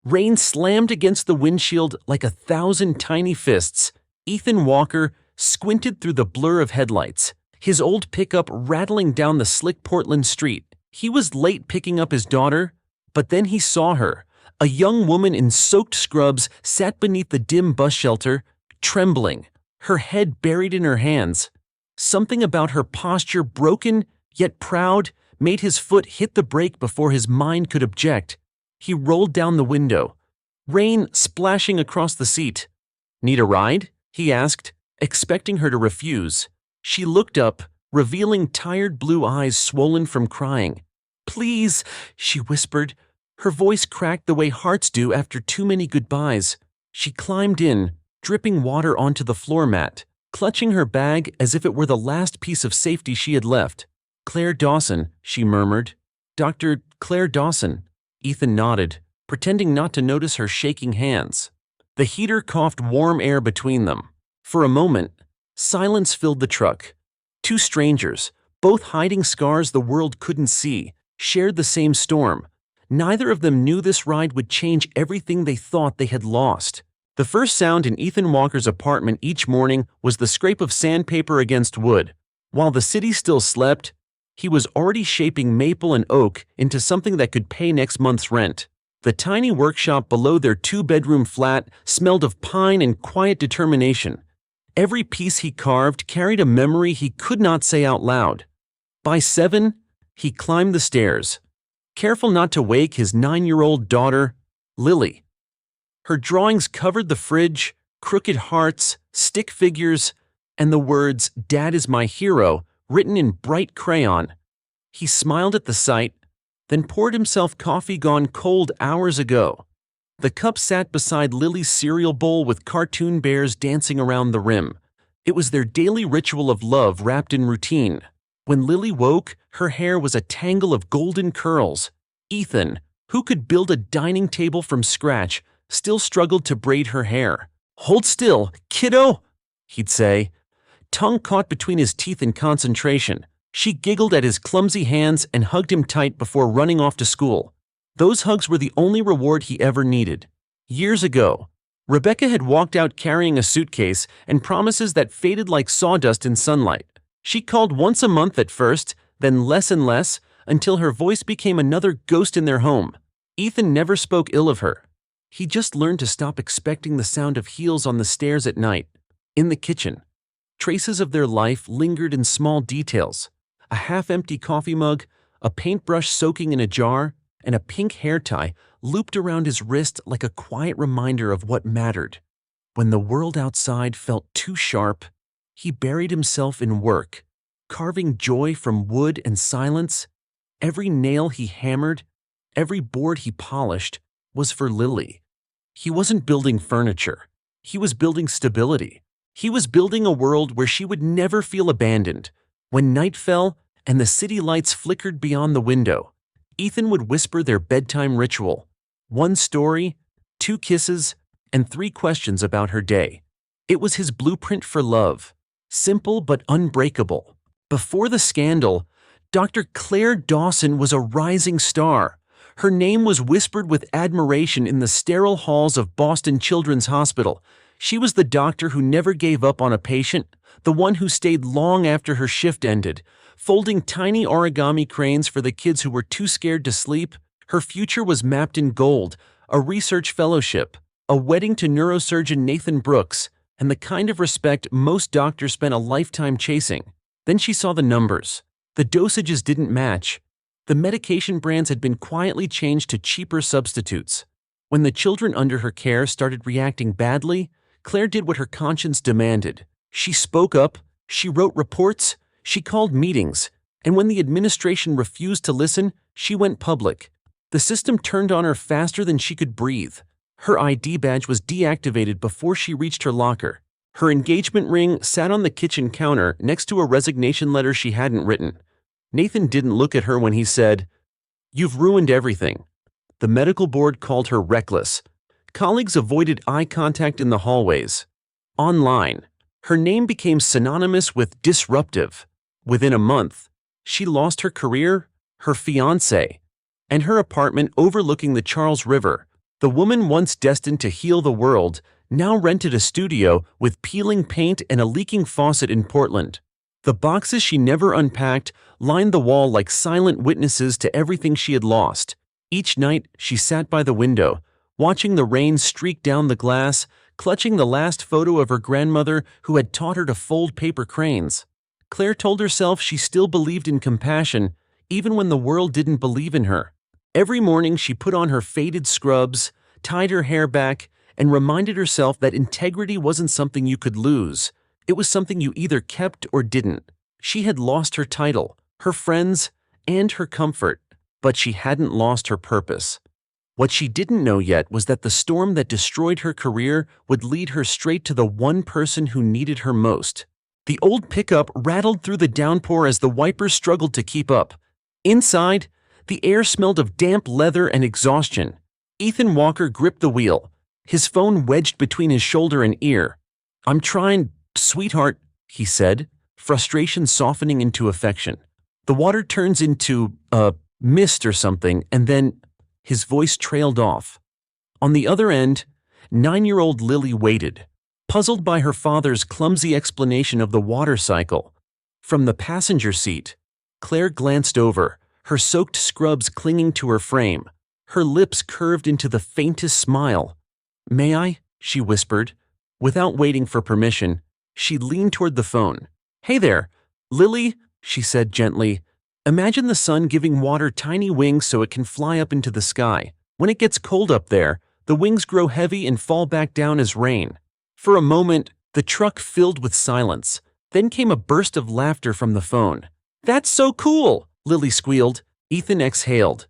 Rain slammed against the windshield like 1,000 tiny fists. Ethan Walker squinted through the blur of headlights, his old pickup rattling down the slick Portland street. He was late picking up his daughter, but then he saw her. A young woman in soaked scrubs sat beneath the dim bus shelter, trembling, her head buried in her hands. Something about her posture, broken yet proud, made his foot hit the brake before his mind could object. He rolled down the window, rain splashing across the seat. "Need a ride?" he asked, expecting her to refuse. She looked up, revealing tired blue eyes swollen from crying. "Please," she whispered. Her voice cracked the way hearts do after too many goodbyes. She climbed in, dripping water onto the floor mat, clutching her bag as if it were the last piece of safety she had left. "Claire Dawson," she murmured. "Dr. Claire Dawson." Ethan nodded, pretending not to notice her shaking hands. The heater coughed warm air between them. For a moment, silence filled the truck. Two strangers, both hiding scars the world couldn't see, shared the same storm. Neither of them knew this ride would change everything they thought they had lost. The first sound in Ethan Walker's apartment each morning was the scrape of sandpaper against wood. While the city still slept, he was already shaping maple and oak into something that could pay next month's rent. The tiny workshop below their two-bedroom flat smelled of pine and quiet determination. Every piece he carved carried a memory he could not say out loud. By 7, he climbed the stairs, careful not to wake his 9-year-old daughter, Lily. Her drawings covered the fridge, crooked hearts, stick figures, and the words, "Dad is my hero," written in bright crayon. He smiled at the sight, then poured himself coffee gone cold hours ago. The cup sat beside Lily's cereal bowl with cartoon bears dancing around the rim. It was their daily ritual of love wrapped in routine. When Lily woke, her hair was a tangle of golden curls. Ethan, who could build a dining table from scratch, still struggled to braid her hair. "Hold still, kiddo," he'd say, tongue caught between his teeth in concentration. She giggled at his clumsy hands and hugged him tight before running off to school. Those hugs were the only reward he ever needed. Years ago, Rebecca had walked out carrying a suitcase and promises that faded like sawdust in sunlight. She called once a month at first, then less and less, until her voice became another ghost in their home. Ethan never spoke ill of her. He just learned to stop expecting the sound of heels on the stairs at night. In the kitchen, traces of their life lingered in small details. A half-empty coffee mug, a paintbrush soaking in a jar, and a pink hair tie looped around his wrist like a quiet reminder of what mattered. When the world outside felt too sharp, he buried himself in work, carving joy from wood and silence. Every nail he hammered, every board he polished, was for Lily. He wasn't building furniture. He was building stability. He was building a world where she would never feel abandoned. When night fell and the city lights flickered beyond the window, Ethan would whisper their bedtime ritual: 1 story, 2 kisses, and 3 questions about her day. It was his blueprint for love, simple but unbreakable. Before the scandal, Dr. Claire Dawson was a rising star. Her name was whispered with admiration in the sterile halls of Boston Children's Hospital. She was the doctor who never gave up on a patient, the one who stayed long after her shift ended, folding tiny origami cranes for the kids who were too scared to sleep. Her future was mapped in gold: a research fellowship, a wedding to neurosurgeon Nathan Brooks, and the kind of respect most doctors spent a lifetime chasing. Then she saw the numbers. The dosages didn't match. The medication brands had been quietly changed to cheaper substitutes. When the children under her care started reacting badly, Claire did what her conscience demanded. She spoke up, she wrote reports, she called meetings, and when the administration refused to listen, she went public. The system turned on her faster than she could breathe. Her ID badge was deactivated before she reached her locker. Her engagement ring sat on the kitchen counter next to a resignation letter she hadn't written. Nathan didn't look at her when he said, "You've ruined everything." The medical board called her reckless. Colleagues avoided eye contact in the hallways. Online, her name became synonymous with disruptive. Within a month, she lost her career, her fiancé, and her apartment overlooking the Charles River. The woman once destined to heal the world now rented a studio with peeling paint and a leaking faucet in Portland. The boxes she never unpacked lined the wall like silent witnesses to everything she had lost. Each night, she sat by the window, watching the rain streak down the glass, clutching the last photo of her grandmother who had taught her to fold paper cranes. Claire told herself she still believed in compassion, even when the world didn't believe in her. Every morning, she put on her faded scrubs, tied her hair back, and reminded herself that integrity wasn't something you could lose. It was something you either kept or didn't. She had lost her title, her friends, and her comfort, but she hadn't lost her purpose. What she didn't know yet was that the storm that destroyed her career would lead her straight to the one person who needed her most. The old pickup rattled through the downpour as the wipers struggled to keep up. Inside, the air smelled of damp leather and exhaustion. Ethan Walker gripped the wheel, his phone wedged between his shoulder and ear. "I'm trying, sweetheart," he said, frustration softening into affection. "The water turns into, mist or something, and then—" His voice trailed off. On the other end, 9-year-old Lily waited, puzzled by her father's clumsy explanation of the water cycle. From the passenger seat, Claire glanced over, her soaked scrubs clinging to her frame. Her lips curved into the faintest smile. "May I?" she whispered. Without waiting for permission, she leaned toward the phone. "Hey there, Lily," she said gently. "Imagine the sun giving water tiny wings so it can fly up into the sky. When it gets cold up there, the wings grow heavy and fall back down as rain." For a moment, the truck filled with silence. Then came a burst of laughter from the phone. "That's so cool," Lily squealed. Ethan exhaled,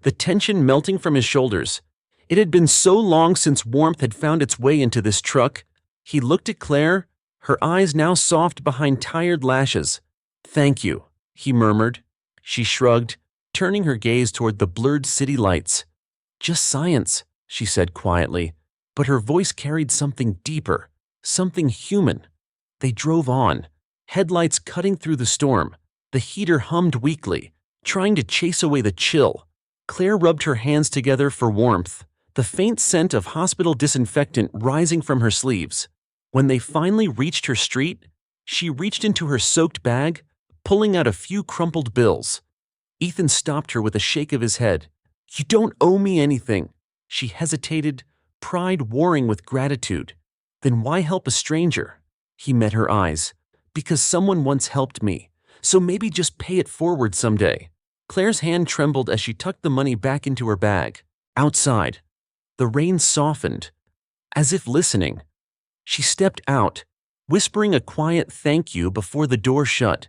the tension melting from his shoulders. It had been so long since warmth had found its way into this truck. He looked at Claire, her eyes now soft behind tired lashes. "Thank you," he murmured. She shrugged, turning her gaze toward the blurred city lights. "Just science," she said quietly, but her voice carried something deeper, something human. They drove on, headlights cutting through the storm. The heater hummed weakly, trying to chase away the chill. Claire rubbed her hands together for warmth, the faint scent of hospital disinfectant rising from her sleeves. When they finally reached her street, she reached into her soaked bag, pulling out a few crumpled bills. Ethan stopped her with a shake of his head. "You don't owe me anything." She hesitated, pride warring with gratitude. "Then why help a stranger?" He met her eyes. "Because someone once helped me, so maybe just pay it forward someday." Claire's hand trembled as she tucked the money back into her bag. Outside, the rain softened, as if listening. She stepped out, whispering a quiet thank you before the door shut.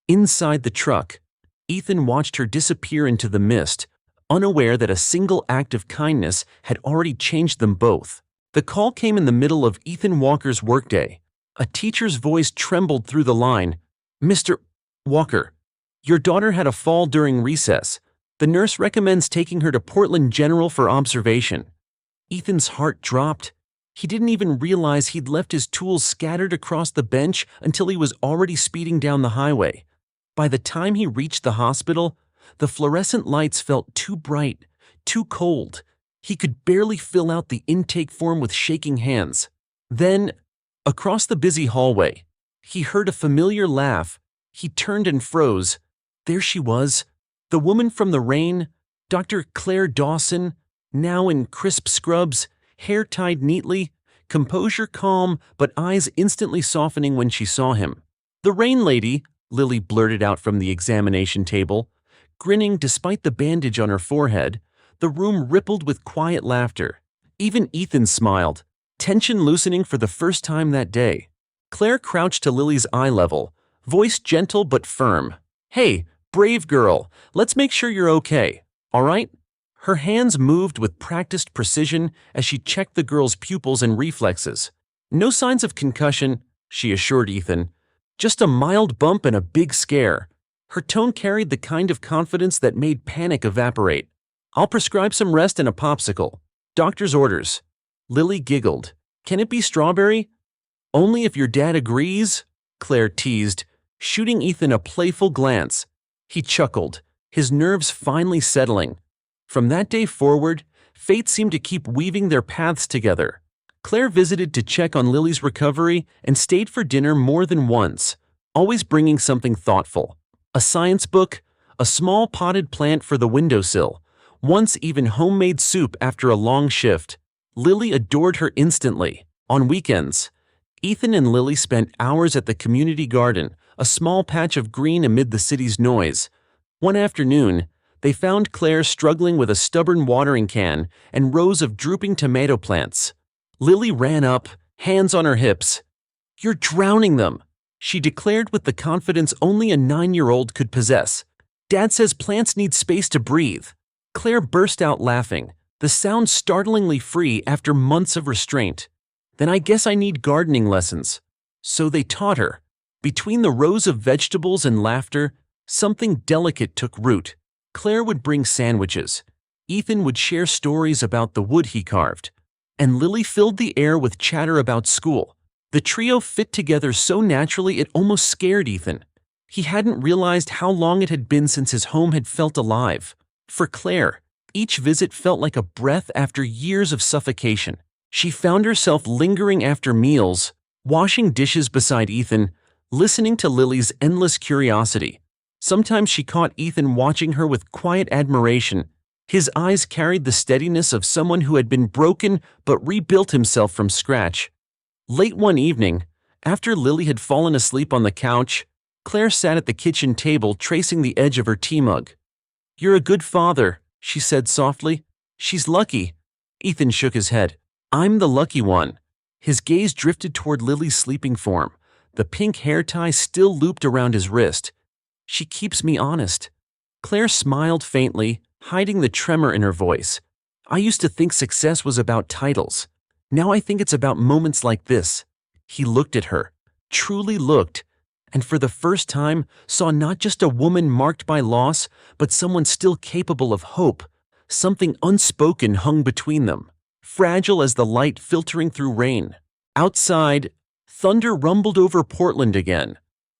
Inside the truck, Ethan watched her disappear into the mist, unaware that a single act of kindness had already changed them both. The call came in the middle of Ethan Walker's workday. A teacher's voice trembled through the line. "Mr. Walker, your daughter had a fall during recess. The nurse recommends taking her to Portland General for observation." Ethan's heart dropped. He didn't even realize he'd left his tools scattered across the bench until he was already speeding down the highway. By the time he reached the hospital, the fluorescent lights felt too bright, too cold. He could barely fill out the intake form with shaking hands. Then, across the busy hallway, he heard a familiar laugh. He turned and froze. There she was, the woman from the rain, Dr. Claire Dawson, now in crisp scrubs, hair tied neatly, composure calm, but eyes instantly softening when she saw him. "The rain lady," Lily blurted out from the examination table. Grinning despite the bandage on her forehead, the room rippled with quiet laughter. Even Ethan smiled, tension loosening for the first time that day. Claire crouched to Lily's eye level, voice gentle but firm. "Hey, brave girl, let's make sure you're okay, all right?" Her hands moved with practiced precision as she checked the girl's pupils and reflexes. "No signs of concussion," she assured Ethan. "Just a mild bump and a big scare." Her tone carried the kind of confidence that made panic evaporate. "I'll prescribe some rest and a popsicle. Doctor's orders." Lily giggled. "Can it be strawberry?" "Only if your dad agrees," Claire teased, shooting Ethan a playful glance. He chuckled, his nerves finally settling. From that day forward, Fate seemed to keep weaving their paths together. Claire visited to check on Lily's recovery and stayed for dinner more than once, always bringing something thoughtful. A science book, a small potted plant for the windowsill, once even homemade soup after a long shift. Lily adored her instantly. On weekends, Ethan and Lily spent hours at the community garden, a small patch of green amid the city's noise. One afternoon, they found Claire struggling with a stubborn watering can and rows of drooping tomato plants. Lily ran up, hands on her hips. "You're drowning them," she declared with the confidence only a 9-year-old could possess. "Dad says plants need space to breathe." Claire burst out laughing, the sound startlingly free after months of restraint. "Then I guess I need gardening lessons." So they taught her. Between the rows of vegetables and laughter, something delicate took root. Claire would bring sandwiches. Ethan would share stories about the wood he carved. And Lily filled the air with chatter about school. The trio fit together so naturally it almost scared Ethan. He hadn't realized how long it had been since his home had felt alive. For Claire, each visit felt like a breath after years of suffocation. She found herself lingering after meals, washing dishes beside Ethan, listening to Lily's endless curiosity. Sometimes she caught Ethan watching her with quiet admiration. His eyes carried the steadiness of someone who had been broken but rebuilt himself from scratch. Late one evening, after Lily had fallen asleep on the couch, Claire sat at the kitchen table tracing the edge of her tea mug. "You're a good father," she said softly. "She's lucky." Ethan shook his head. "I'm the lucky one." His gaze drifted toward Lily's sleeping form, the pink hair tie still looped around his wrist. "She keeps me honest." Claire smiled faintly, hiding the tremor in her voice. "I used to think success was about titles. Now I think it's about moments like this." He looked at her, truly looked, and for the first time saw not just a woman marked by loss, but someone still capable of hope. Something unspoken hung between them, fragile as the light filtering through rain. Outside, thunder rumbled over Portland again.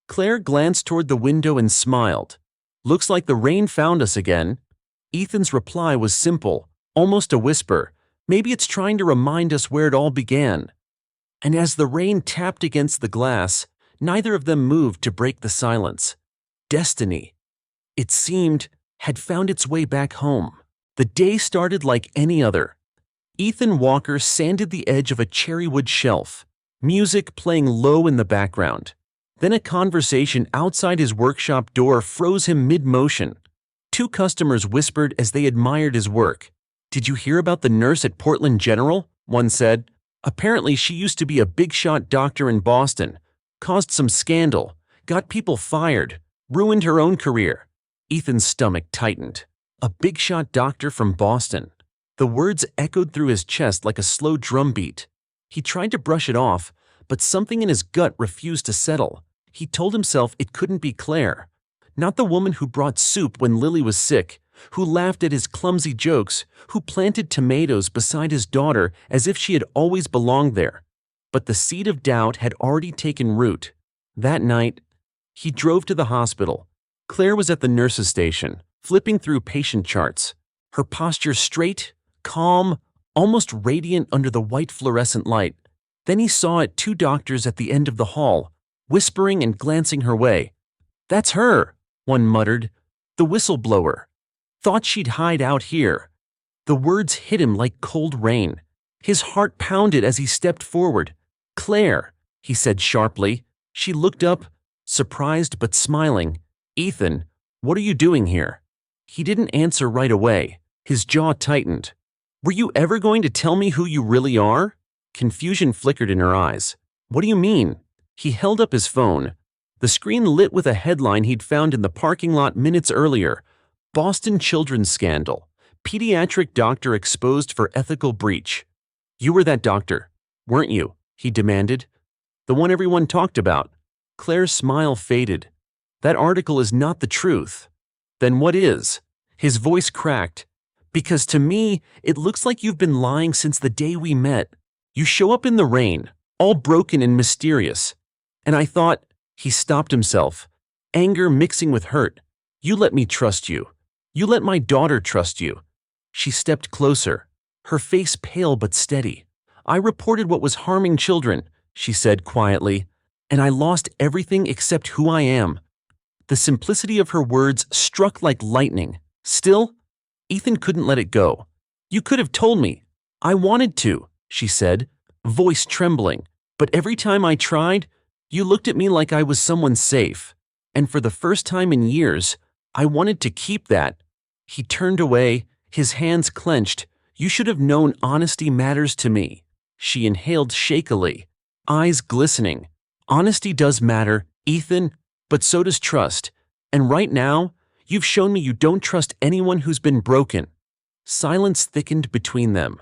Claire glanced toward the window and smiled. "Looks like the rain found us again." Ethan's reply was simple, almost a whisper. "Maybe it's trying to remind us where it all began." And as the rain tapped against the glass, neither of them moved to break the silence. Destiny, it seemed, had found its way back home. The day started like any other. Ethan Walker sanded the edge of a cherrywood shelf, music playing low in the background. Then a conversation outside his workshop door froze him mid-motion. Two customers whispered as they admired his work. "Did you hear about the nurse at Portland General?" one said. "Apparently she used to be a big-shot doctor in Boston, caused some scandal, got people fired, ruined her own career." Ethan's stomach tightened. A big-shot doctor from Boston. The words echoed through his chest like a slow drumbeat. He tried to brush it off, but something in his gut refused to settle. He told himself it couldn't be Claire. Not the woman who brought soup when Lily was sick, who laughed at his clumsy jokes, who planted tomatoes beside his daughter as if she had always belonged there. But the seed of doubt had already taken root. That night, he drove to the hospital. Claire was at the nurse's station, flipping through patient charts. Her posture straight, calm, almost radiant under the white fluorescent light. Then he saw it, two doctors at the end of the hall, whispering and glancing her way. "That's her," one muttered. "The whistleblower. Thought she'd hide out here." The words hit him like cold rain. His heart pounded as he stepped forward. "Claire," he said sharply. She looked up, surprised but smiling. "Ethan, what are you doing here?" He didn't answer right away. His jaw tightened. "Were you ever going to tell me who you really are?" Confusion flickered in her eyes. "What do you mean?" He held up his phone. The screen lit with a headline he'd found in the parking lot minutes earlier. "Boston Children's Scandal. Pediatric doctor exposed for ethical breach." "You were that doctor, weren't you?" he demanded. "The one everyone talked about." Claire's smile faded. "That article is not the truth." "Then what is?" His voice cracked. "Because to me, it looks like you've been lying since the day we met. You show up in the rain, all broken and mysterious. And I thought," he stopped himself, anger mixing with hurt. "You let me trust you. You let my daughter trust you." She stepped closer. her face pale but steady. "I reported what was harming children," she said quietly, "and I lost everything except who I am." The simplicity of her words struck like lightning. Still, Ethan couldn't let it go. "You could have told me. I wanted to," she said, voice trembling. "But every time I tried, you looked at me like I was someone safe. And for the first time in years, I wanted to keep that." He turned away, his hands clenched. "You should have known honesty matters to me." She inhaled shakily, eyes glistening. "Honesty does matter, Ethan, but so does trust. And right now, you've shown me you don't trust anyone who's been broken." Silence thickened between them.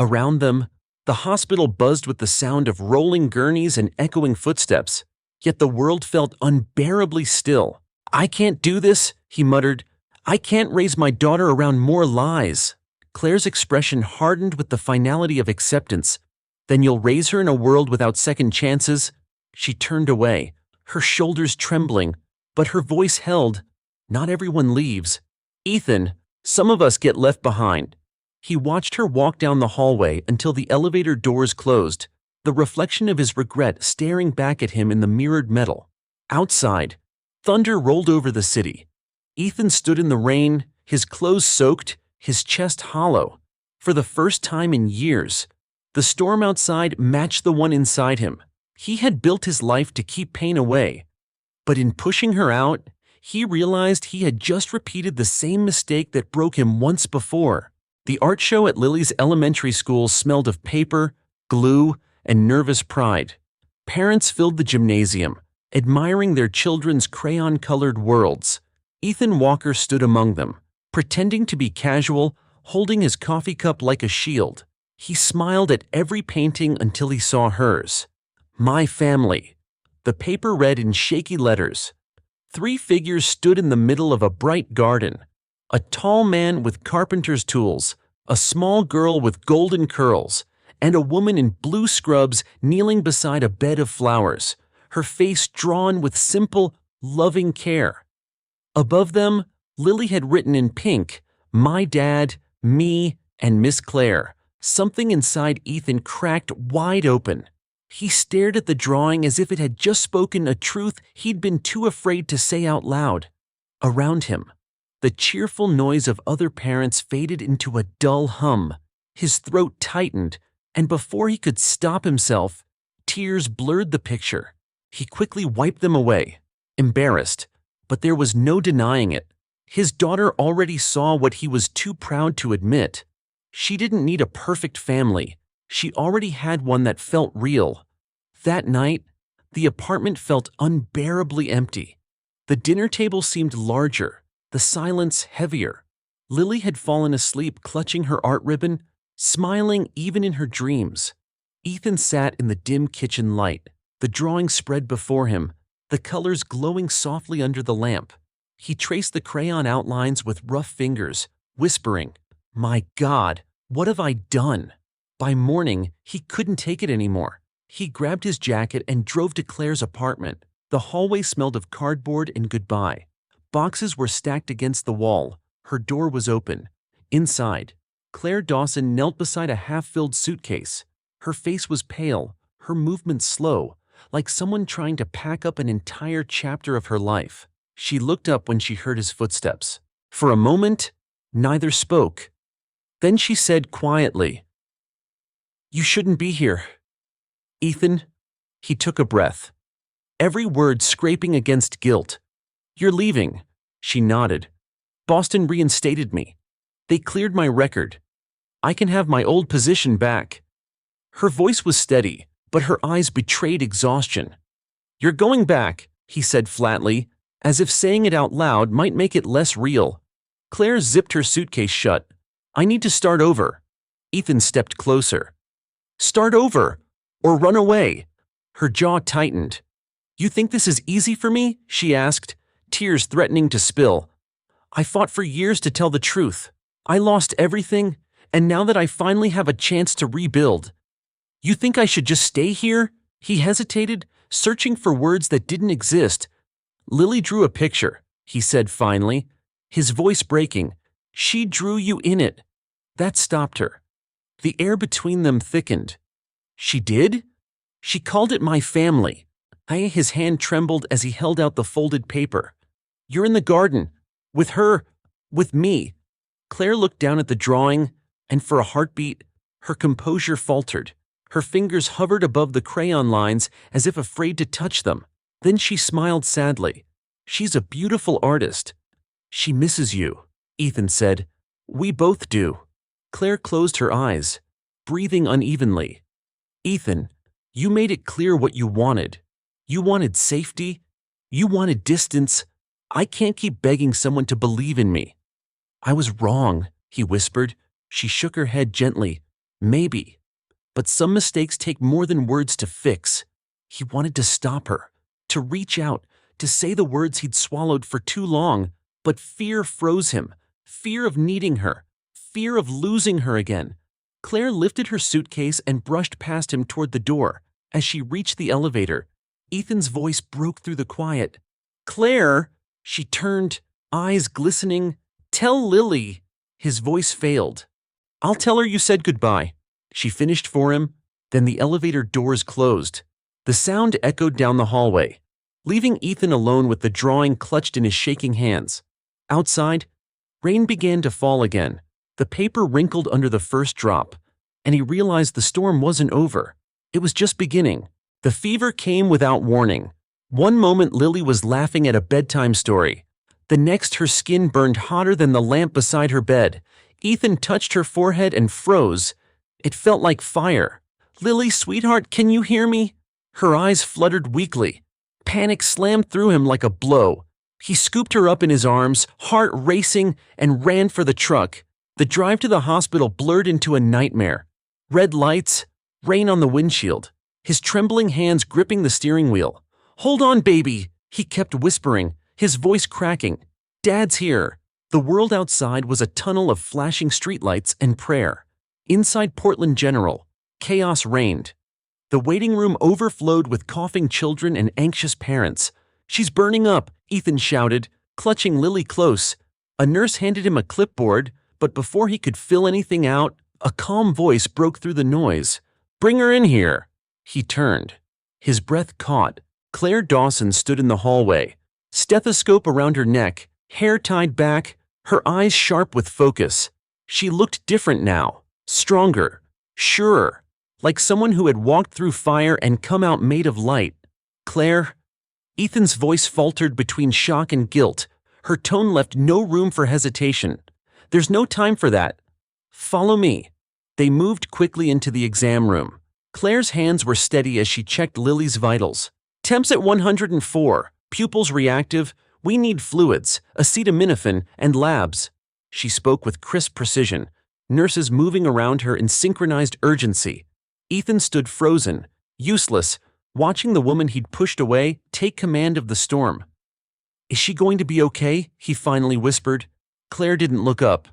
Around them, the hospital buzzed with the sound of rolling gurneys and echoing footsteps. Yet the world felt unbearably still. "I can't do this," he muttered. "I can't raise my daughter around more lies." Claire's expression hardened with the finality of acceptance. "Then you'll raise her in a world without second chances?" She turned away, her shoulders trembling, but her voice held. "Not everyone leaves. Ethan, some of us get left behind." He watched her walk down the hallway until the elevator doors closed, the reflection of his regret staring back at him in the mirrored metal. Outside, thunder rolled over the city. Ethan stood in the rain, his clothes soaked, his chest hollow. For the first time in years, the storm outside matched the one inside him. He had built his life to keep pain away. But in pushing her out, he realized he had just repeated the same mistake that broke him once before. The art show at Lily's elementary school smelled of paper, glue, and nervous pride. Parents filled the gymnasium, admiring their children's crayon-colored worlds. Ethan Walker stood among them, pretending to be casual, holding his coffee cup like a shield. He smiled at every painting until he saw hers. "My family." The paper read in shaky letters. 3 figures stood in the middle of a bright garden. A tall man with carpenter's tools, a small girl with golden curls, and a woman in blue scrubs kneeling beside a bed of flowers, her face drawn with simple, loving care. Above them, Lily had written in pink, "My dad, me, and Miss Claire." Something inside Ethan cracked wide open. He stared at the drawing as if it had just spoken a truth he'd been too afraid to say out loud. Around him, the cheerful noise of other parents faded into a dull hum. His throat tightened, and before he could stop himself, tears blurred the picture. He quickly wiped them away, embarrassed, but there was no denying it. His daughter already saw what he was too proud to admit. She didn't need a perfect family. She already had one that felt real. That night, the apartment felt unbearably empty. The dinner table seemed larger, the silence heavier. Lily had fallen asleep clutching her art ribbon, smiling even in her dreams. Ethan sat in the dim kitchen light, the drawing spread before him, the colors glowing softly under the lamp. He traced the crayon outlines with rough fingers, whispering, "My God, what have I done?" By morning, he couldn't take it anymore. He grabbed his jacket and drove to Claire's apartment. The hallway smelled of cardboard and goodbye. Boxes were stacked against the wall. Her door was open. Inside, Claire Dawson knelt beside a half-filled suitcase. Her face was pale, her movements slow, like someone trying to pack up an entire chapter of her life. She looked up when she heard his footsteps. For a moment, neither spoke. Then she said quietly, "You shouldn't be here." "Ethan?" He took a breath, every word scraping against guilt. "You're leaving." She nodded. "Boston reinstated me. They cleared my record. I can have my old position back." Her voice was steady, but her eyes betrayed exhaustion. "You're going back," he said flatly, as if saying it out loud might make it less real. Claire zipped her suitcase shut. "I need to start over." Ethan stepped closer. "Start over? Or run away?" Her jaw tightened. "You think this is easy for me?" she asked, tears threatening to spill. "I fought for years to tell the truth. I lost everything, and now that I finally have a chance to rebuild. You think I should just stay here?" He hesitated, searching for words that didn't exist. "Lily drew a picture," he said finally, his voice breaking. "She drew you in it." That stopped her. The air between them thickened. She did? She called it my family. His hand trembled as he held out the folded paper. You're in the garden. With her. With me. Claire looked down at the drawing, and for a heartbeat, her composure faltered. Her fingers hovered above the crayon lines as if afraid to touch them. Then she smiled sadly. She's a beautiful artist. She misses you, Ethan said. We both do. Claire closed her eyes, breathing unevenly. Ethan, you made it clear what you wanted. You wanted safety. You wanted distance. I can't keep begging someone to believe in me. I was wrong, he whispered. She shook her head gently. Maybe. But some mistakes take more than words to fix. He wanted to stop her, to reach out, to say the words he'd swallowed for too long, but fear froze him. Fear of needing her. Fear of losing her again. Claire lifted her suitcase and brushed past him toward the door. As she reached the elevator, Ethan's voice broke through the quiet. Claire! She turned, eyes glistening. Tell Lily. His voice failed. I'll tell her you said goodbye. She finished for him. Then the elevator doors closed. The sound echoed down the hallway, leaving Ethan alone with the drawing clutched in his shaking hands. Outside, rain began to fall again. The paper wrinkled under the first drop, and he realized the storm wasn't over. It was just beginning. The fever came without warning. One moment Lily was laughing at a bedtime story. The next her skin burned hotter than the lamp beside her bed. Ethan touched her forehead and froze. It felt like fire. Lily, sweetheart, can you hear me? Her eyes fluttered weakly. Panic slammed through him like a blow. He scooped her up in his arms, heart racing, and ran for the truck. The drive to the hospital blurred into a nightmare. Red lights, rain on the windshield, his trembling hands gripping the steering wheel. Hold on, baby, he kept whispering, his voice cracking. Dad's here. The world outside was a tunnel of flashing streetlights and prayer. Inside Portland General, chaos reigned. The waiting room overflowed with coughing children and anxious parents. She's burning up, Ethan shouted, clutching Lily close. A nurse handed him a clipboard, but before he could fill anything out, a calm voice broke through the noise. Bring her in here. He turned. His breath caught. Claire Dawson stood in the hallway, stethoscope around her neck, hair tied back, her eyes sharp with focus. She looked different now, stronger, surer, like someone who had walked through fire and come out made of light. Claire? Ethan's voice faltered between shock and guilt. Her tone left no room for hesitation. There's no time for that. Follow me. They moved quickly into the exam room. Claire's hands were steady as she checked Lily's vitals. Temps at 104, pupils reactive, we need fluids, acetaminophen, and labs. She spoke with crisp precision, nurses moving around her in synchronized urgency. Ethan stood frozen, useless, watching the woman he'd pushed away take command of the storm. Is she going to be okay? He finally whispered. Claire didn't look up.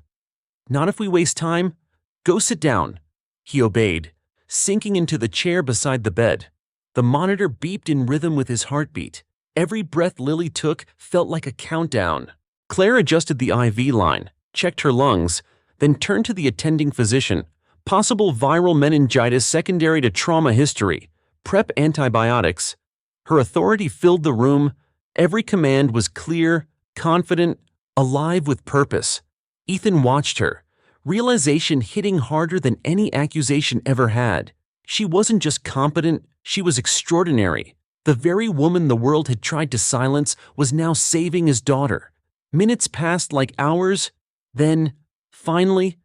Not if we waste time. Go sit down. He obeyed, sinking into the chair beside the bed. The monitor beeped in rhythm with his heartbeat. Every breath Lily took felt like a countdown. Claire adjusted the IV line, checked her lungs, then turned to the attending physician. Possible viral meningitis secondary to trauma history. Prep antibiotics. Her authority filled the room. Every command was clear, confident, alive with purpose. Ethan watched her, realization hitting harder than any accusation ever had. She wasn't just competent, she was extraordinary. The very woman the world had tried to silence was now saving his daughter. Minutes passed like hours. Then, finally,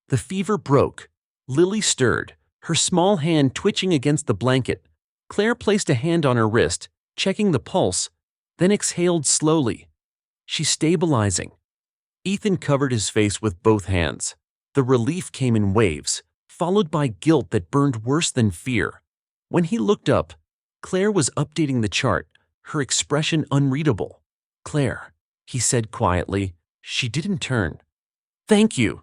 the fever broke. Lily stirred, her small hand twitching against the blanket. Claire placed a hand on her wrist, checking the pulse, then exhaled slowly. She's stabilizing. Ethan covered his face with both hands. The relief came in waves, followed by guilt that burned worse than fear. When he looked up, Claire was updating the chart, her expression unreadable. Claire, he said quietly. She didn't turn. Thank you.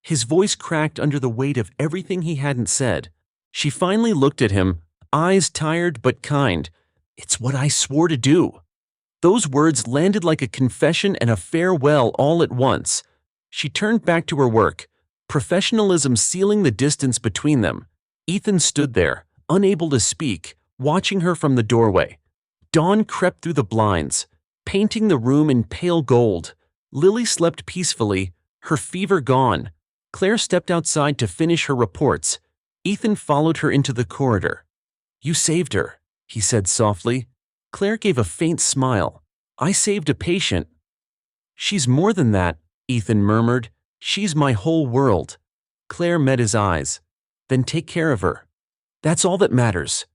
His voice cracked under the weight of everything he hadn't said. She finally looked at him, eyes tired but kind. It's what I swore to do. Those words landed like a confession and a farewell all at once. She turned back to her work, professionalism sealing the distance between them. Ethan stood there, unable to speak, watching her from the doorway. Dawn crept through the blinds, painting the room in pale gold. Lily slept peacefully, her fever gone. Claire stepped outside to finish her reports. Ethan followed her into the corridor. "You saved her," he said softly. Claire gave a faint smile. "I saved a patient." "She's more than that," Ethan murmured. "She's my whole world." Claire met his eyes. "Then take care of her. That's all that matters."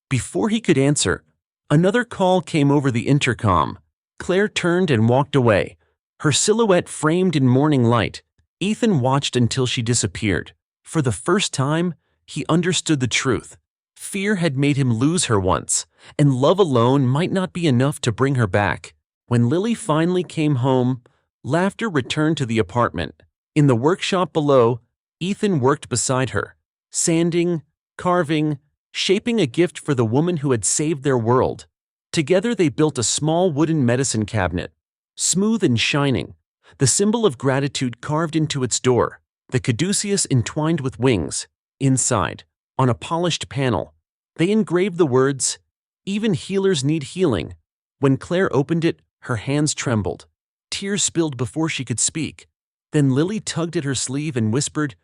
Before he could answer, another call came over the intercom. Claire turned and walked away, her silhouette framed in morning light. Ethan watched until she disappeared. For the first time, he understood the truth. Fear had made him lose her once, and love alone might not be enough to bring her back. When Lily finally came home, laughter returned to the apartment. In the workshop below, Ethan worked beside her, sanding, carving, shaping a gift for the woman who had saved their world. Together they built a small wooden medicine cabinet, smooth and shining, the symbol of gratitude carved into its door, the caduceus entwined with wings. Inside, on a polished panel, they engraved the words, "Even healers need healing." When Claire opened it, her hands trembled. Tears spilled before she could speak. Then Lily tugged at her sleeve and whispered,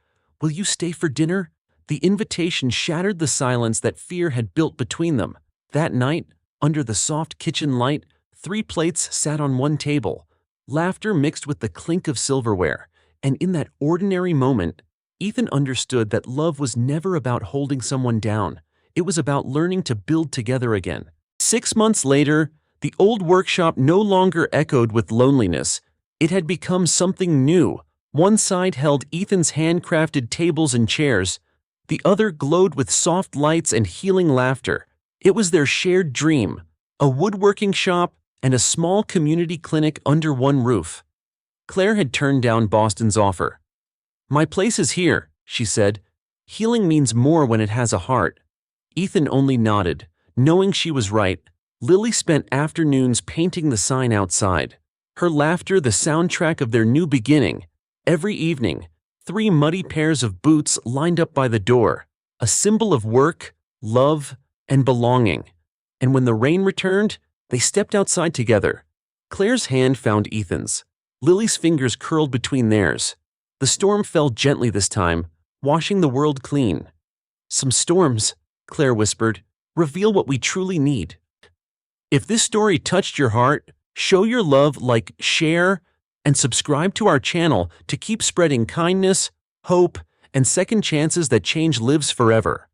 "Will you stay for dinner?" The invitation shattered the silence that fear had built between them. That night, under the soft kitchen light, 3 plates sat on one table. Laughter mixed with the clink of silverware, and in that ordinary moment, Ethan understood that love was never about holding someone down. It was about learning to build together again. 6 months later, the old workshop no longer echoed with loneliness. It had become something new. One side held Ethan's handcrafted tables and chairs. The other glowed with soft lights and healing laughter. It was their shared dream, a woodworking shop and a small community clinic under one roof. Claire had turned down Boston's offer. "My place is here," she said. "Healing means more when it has a heart." Ethan only nodded, knowing she was right. Lily spent afternoons painting the sign outside, her laughter the soundtrack of their new beginning. Every evening, 3 muddy pairs of boots lined up by the door, a symbol of work, love, and belonging. And when the rain returned, they stepped outside together. Claire's hand found Ethan's. Lily's fingers curled between theirs. The storm fell gently this time, washing the world clean. "Some storms," Claire whispered, "reveal what we truly need." If this story touched your heart, show your love, like, share, and subscribe to our channel to keep spreading kindness, hope, and second chances that change lives forever.